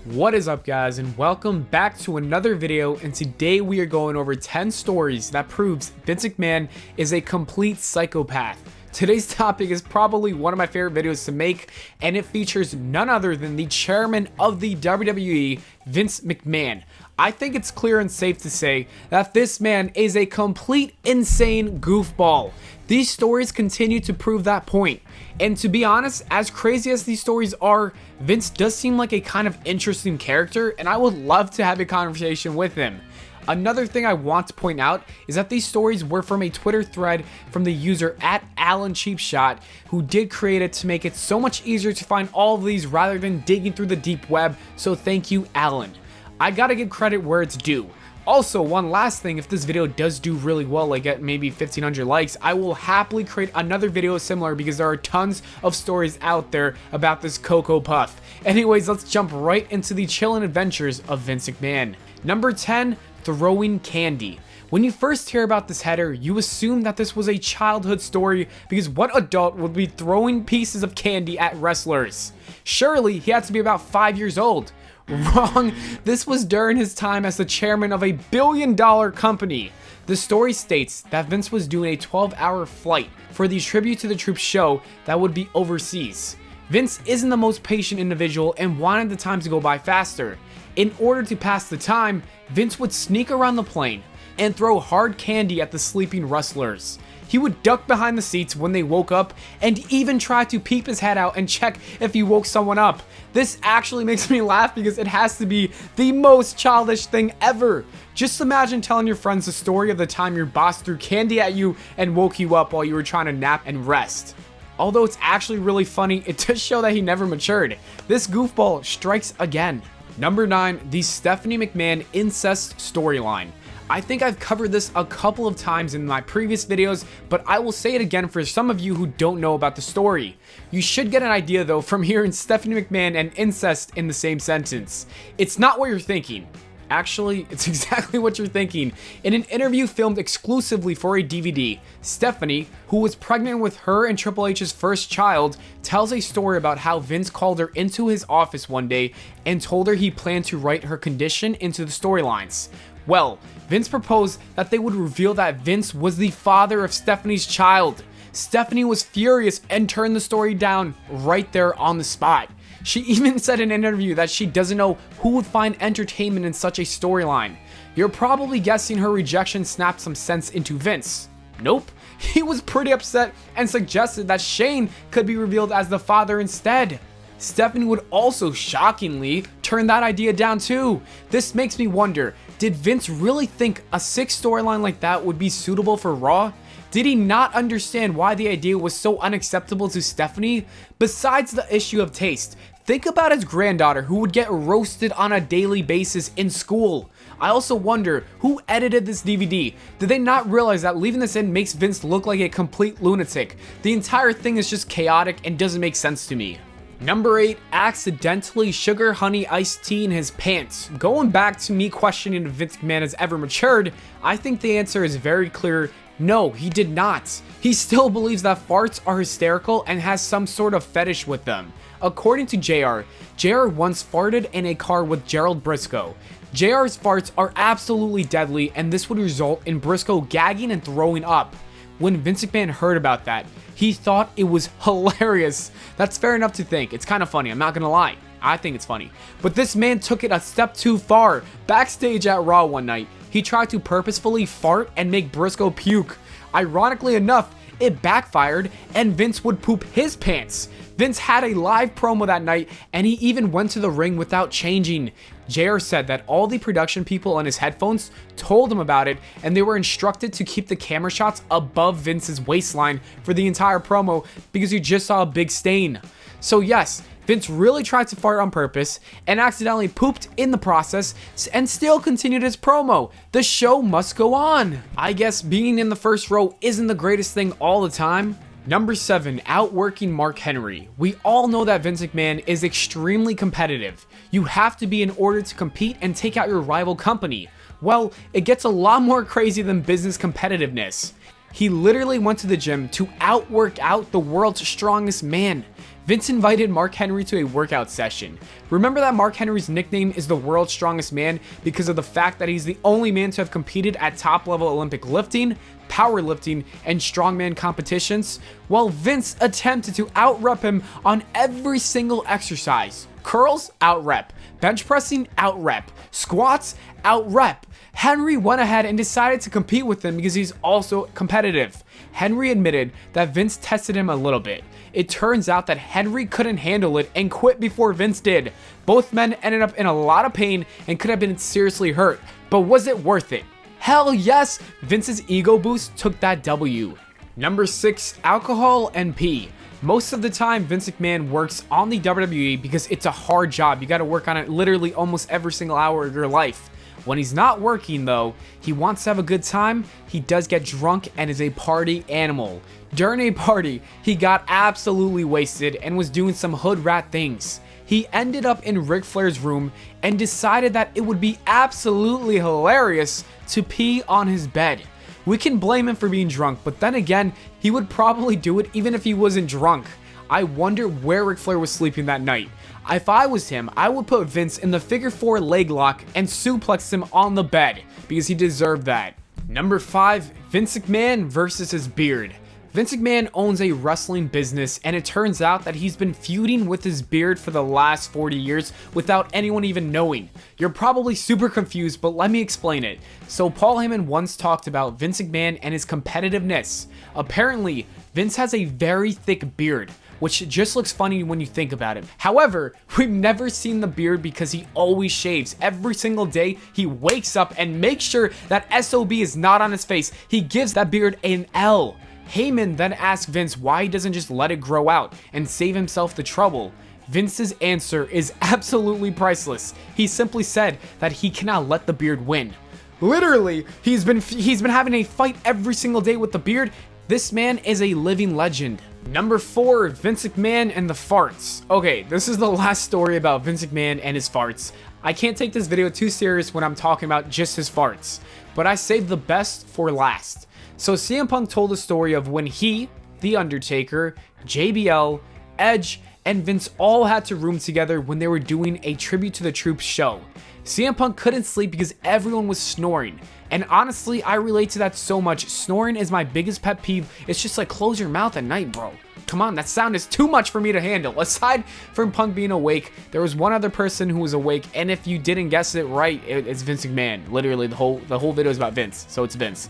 What is up, guys, and welcome back to another video. And today we are going over 10 stories that proves Vince McMahon is a complete psychopath. Today's topic is probably one of my favorite videos to make, and it features none other than the chairman of the WWE, Vince McMahon. I think it's clear and safe to say that this man is a complete insane goofball. These stories continue to prove that point. And to be honest, as crazy as these stories are, Vince does seem like a kind of interesting character, and I would love to have a conversation with him. Another thing I want to point out is that these stories were from a Twitter thread from the user @AlanCheapshot, who did create it to make it so much easier to find all of these rather than digging through the deep web, so thank you, Alan. I gotta give credit where it's due. Also, one last thing, if this video does do really well, like at maybe 1500 likes, I will happily create another video similar because there are tons of stories out there about this Cocoa Puff. Anyways, let's jump right into the chillin' adventures of Vince McMahon. Number 10, throwing candy. When you first hear about this header, you assume that this was a childhood story because what adult would be throwing pieces of candy at wrestlers? Surely he had to be about 5 years old. Wrong. This was during his time as the chairman of a billion-dollar company. The story states that Vince was doing a 12-hour flight for the Tribute to the Troops show that would be overseas. Vince isn't the most patient individual and wanted the time to go by faster. In order to pass the time, Vince would sneak around the plane and throw hard candy at the sleeping wrestlers. He would duck behind the seats when they woke up and even try to peep his head out and check if he woke someone up. This actually makes me laugh because it has to be the most childish thing ever. Just imagine telling your friends the story of the time your boss threw candy at you and woke you up while you were trying to nap and rest. Although it's actually really funny, it does show that he never matured. This goofball strikes again. Number 9, the Stephanie McMahon incest storyline. I think I've covered this a couple of times in my previous videos, but I will say it again for some of you who don't know about the story. You should get an idea though from hearing Stephanie McMahon and incest in the same sentence. It's not what you're thinking. Actually, it's exactly what you're thinking. In an interview filmed exclusively for a DVD, Stephanie, who was pregnant with her and Triple H's first child, tells a story about how Vince called her into his office one day and told her he planned to write her condition into the storylines. Well, Vince proposed that they would reveal that Vince was the father of Stephanie's child. Stephanie was furious and turned the story down right there on the spot. She even said in an interview that she doesn't know who would find entertainment in such a storyline. You're probably guessing her rejection snapped some sense into Vince. Nope. He was pretty upset and suggested that Shane could be revealed as the father instead. Stephanie would also shockingly turn that idea down too. This makes me wonder, did Vince really think a sick storyline like that would be suitable for Raw? Did he not understand why the idea was so unacceptable to Stephanie? Besides the issue of taste, think about his granddaughter who would get roasted on a daily basis in school. I also wonder, who edited this DVD? Did they not realize that leaving this in makes Vince look like a complete lunatic? The entire thing is just chaotic and doesn't make sense to me. Number 8, accidentally sugar honey iced tea in his pants. Going back to me questioning if Vince McMahon has ever matured, I think the answer is very clear. No, he did not. He still believes that farts are hysterical and has some sort of fetish with them. According to JR once farted in a car with Gerald Briscoe. JR's farts are absolutely deadly, and this would result in Briscoe gagging and throwing up. When Vince McMahon heard about that, he thought it was hilarious. That's fair enough to think. It's kind of funny, I'm not gonna lie. I think it's funny. But this man took it a step too far. Backstage at Raw one night, he tried to purposefully fart and make Briscoe puke. Ironically enough, it backfired and Vince would poop his pants. Vince had a live promo that night and he even went to the ring without changing. JR said that all the production people on his headphones told him about it and they were instructed to keep the camera shots above Vince's waistline for the entire promo because he just saw a big stain. So yes, Vince really tried to fart on purpose and accidentally pooped in the process and still continued his promo. The show must go on. I guess being in the first row isn't the greatest thing all the time. Number 7, outworking Mark Henry. We all know that Vince McMahon is extremely competitive. You have to be in order to compete and take out your rival company. Well, it gets a lot more crazy than business competitiveness. He literally went to the gym to outwork out the world's strongest man. Vince invited Mark Henry to a workout session. Remember that Mark Henry's nickname is the world's strongest man because of the fact that he's the only man to have competed at top-level Olympic lifting, powerlifting, and strongman competitions? Well, Vince attempted to out-rep him on every single exercise. Curls, out-rep. Bench pressing, out-rep. Squats, out-rep. Henry went ahead and decided to compete with him because he's also competitive. Henry admitted that Vince tested him a little bit. It turns out that Henry couldn't handle it and quit before Vince did. Both men ended up in a lot of pain and could have been seriously hurt, but was it worth it? Hell yes, Vince's ego boost took that W. Number 6, alcohol and pee. Most of the time, Vince McMahon works on the WWE because it's a hard job. You gotta work on it literally almost every single hour of your life. When he's not working though, he wants to have a good time, he does get drunk and is a party animal. During a party, he got absolutely wasted and was doing some hood rat things. He ended up in Ric Flair's room and decided that it would be absolutely hilarious to pee on his bed. We can blame him for being drunk, but then again, he would probably do it even if he wasn't drunk. I wonder where Ric Flair was sleeping that night. If I was him, I would put Vince in the figure 4 leg lock and suplex him on the bed because he deserved that. Number 5, Vince McMahon versus his beard. Vince McMahon owns a wrestling business, and it turns out that he's been feuding with his beard for the last 40 years without anyone even knowing. You're probably super confused, but let me explain it. So Paul Heyman once talked about Vince McMahon and his competitiveness. Apparently, Vince has a very thick beard, which just looks funny when you think about it. However, we've never seen the beard because he always shaves. Every single day, he wakes up and makes sure that SOB is not on his face. He gives that beard an L. Heyman then asked Vince why he doesn't just let it grow out and save himself the trouble. Vince's answer is absolutely priceless. He simply said that he cannot let the beard win. Literally, he's been having a fight every single day with the beard. This man is a living legend. Number 4, Vince McMahon and the farts. Okay, this is the last story about Vince McMahon and his farts. I can't take this video too serious when I'm talking about just his farts, but I saved the best for last. So CM Punk told the story of when he, The Undertaker, JBL, Edge, and Vince all had to room together when they were doing a Tribute to the Troops show. CM Punk couldn't sleep because everyone was snoring. And honestly, I relate to that so much. Snoring is my biggest pet peeve. It's just like, close your mouth at night, bro. Come on, that sound is too much for me to handle. Aside from Punk being awake, there was one other person who was awake, and if you didn't guess it right, it's Vince McMahon. Literally, the whole video is about Vince, so it's Vince.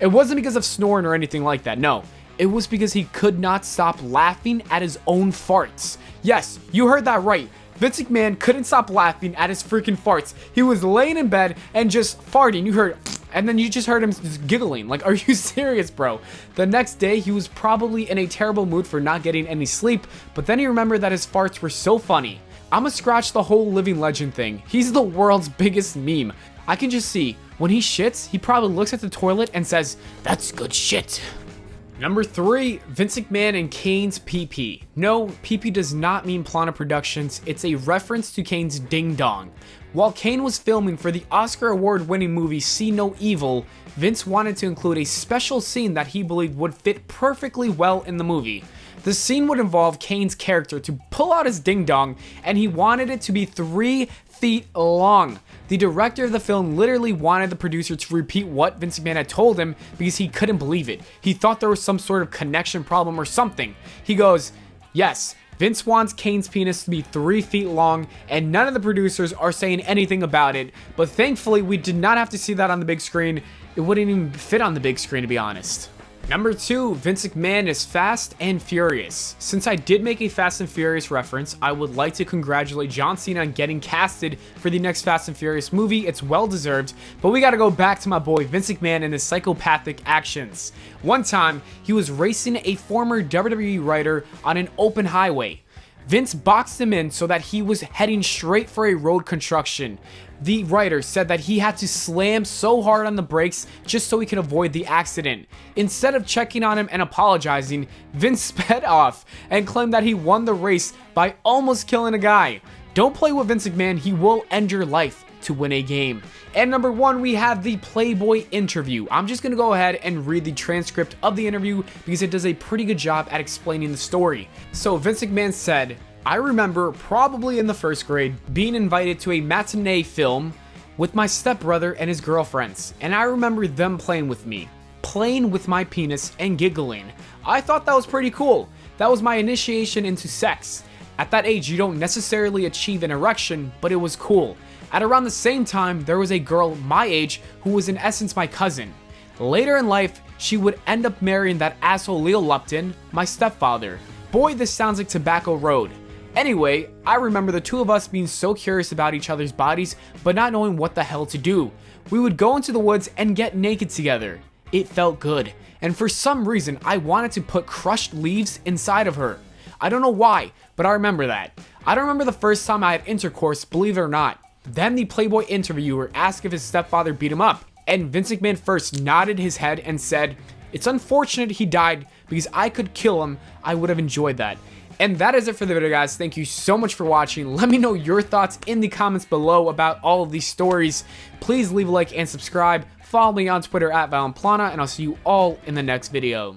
It wasn't because of snoring or anything like that, no. It was because he could not stop laughing at his own farts. Yes, you heard that right. Vince McMahon couldn't stop laughing at his freaking farts. He was laying in bed and just farting. You heard, and then you just heard him just giggling. Like, are you serious, bro? The next day, he was probably in a terrible mood for not getting any sleep, but then he remembered that his farts were so funny. I'ma scratch the whole living legend thing. He's the world's biggest meme. I can just see, when he shits, he probably looks at the toilet and says, "That's good shit." Number 3, Vince McMahon and Kane's PP. No, PP does not mean Pllana Productions, it's a reference to Kane's Ding Dong. While Kane was filming for the Oscar award-winning movie See No Evil, Vince wanted to include a special scene that he believed would fit perfectly well in the movie. The scene would involve Kane's character to pull out his ding dong, and he wanted it to be 3 feet long. The director of the film literally wanted the producer to repeat what Vince McMahon had told him because he couldn't believe it. He thought there was some sort of connection problem or something. He goes, "Yes, Vince wants Kane's penis to be 3 feet long, and none of the producers are saying anything about it, but thankfully we did not have to see that on the big screen. It wouldn't even fit on the big screen, to be honest." Number 2, Vince McMahon is Fast and Furious. Since I did make a Fast and Furious reference, I would like to congratulate John Cena on getting casted for the next Fast and Furious movie. It's well deserved, but we gotta go back to my boy Vince McMahon and his psychopathic actions. One time, he was racing a former WWE writer on an open highway. Vince boxed him in so that he was heading straight for a road construction. The writer said that he had to slam so hard on the brakes just so he could avoid the accident. Instead of checking on him and apologizing, Vince sped off and claimed that he won the race by almost killing a guy. Don't play with Vince McMahon, he will end your life. to win a game. And number 1, we have the Playboy interview. I'm just going to go ahead and read the transcript of the interview because it does a pretty good job at explaining the story. So Vince McMahon said, "I remember probably in the 1st grade being invited to a matinee film with my stepbrother and his girlfriends, and I remember them playing with me, playing with my penis and giggling. I thought that was pretty cool. That was my initiation into sex. At that age, you don't necessarily achieve an erection, but it was cool. At around the same time, there was a girl my age who was in essence my cousin. Later in life, she would end up marrying that asshole Leo Lupton, my stepfather. Boy, this sounds like Tobacco Road. Anyway, I remember the two of us being so curious about each other's bodies, but not knowing what the hell to do. We would go into the woods and get naked together. It felt good, and for some reason, I wanted to put crushed leaves inside of her. I don't know why, but I remember that. I don't remember the first time I had intercourse, believe it or not." Then the Playboy interviewer asked if his stepfather beat him up, and Vince McMahon first nodded his head and said, "It's unfortunate he died because I could kill him. I would have enjoyed that." And that is it for the video, guys. Thank you so much for watching. Let me know your thoughts in the comments below about all of these stories. Please leave a like and subscribe. Follow me on Twitter at Valon, and I'll see you all in the next video.